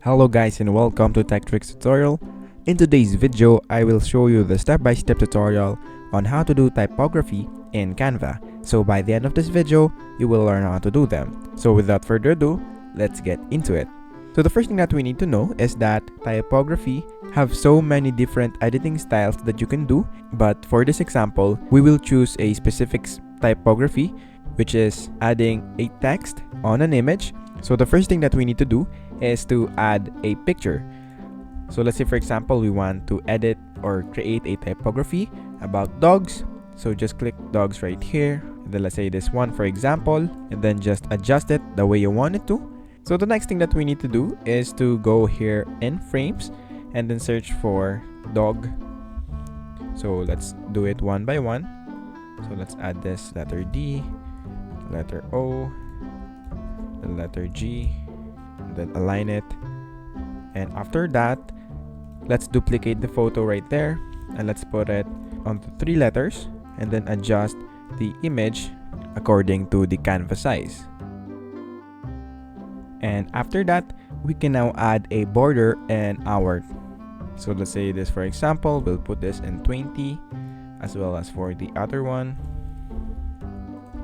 Hello guys and welcome to Tech Tricks tutorial. In today's video, I will show you the step-by-step tutorial on how to do typography in Canva. So by the end of this video, you will learn how to do them. So without further ado, let's get into it. So the first thing that we need to know is that typography have so many different editing styles that you can do, but for this example, we will choose a specific typography, which is adding a text on an image. So the first thing that we need to do is to add a picture. So let's say for example we want to edit or create a typography about dogs. So just click dogs right here, and then let's say this one for example, and then just adjust it the way you want it to. So the next thing that we need to do is to go here in frames and then search for dog. So let's do it one by one. So let's add this letter D, letter O, the letter G, and then align it. And after that, let's duplicate the photo right there and let's put it onto 3 letters and then adjust the image according to the canvas size. And after that, we can now add a border and our. So let's say this for example, we'll put this in 20 as well as for the other one.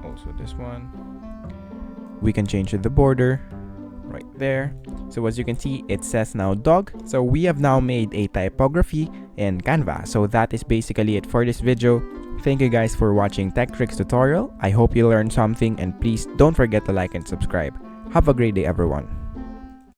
Also this one. We can change the border right there. So as you can see, it says now dog. So we have now made a typography in Canva. So that is basically it for this video. Thank you guys for watching Tech Tricks tutorial. I hope you learned something, and please don't forget to like and subscribe. Have a great day everyone.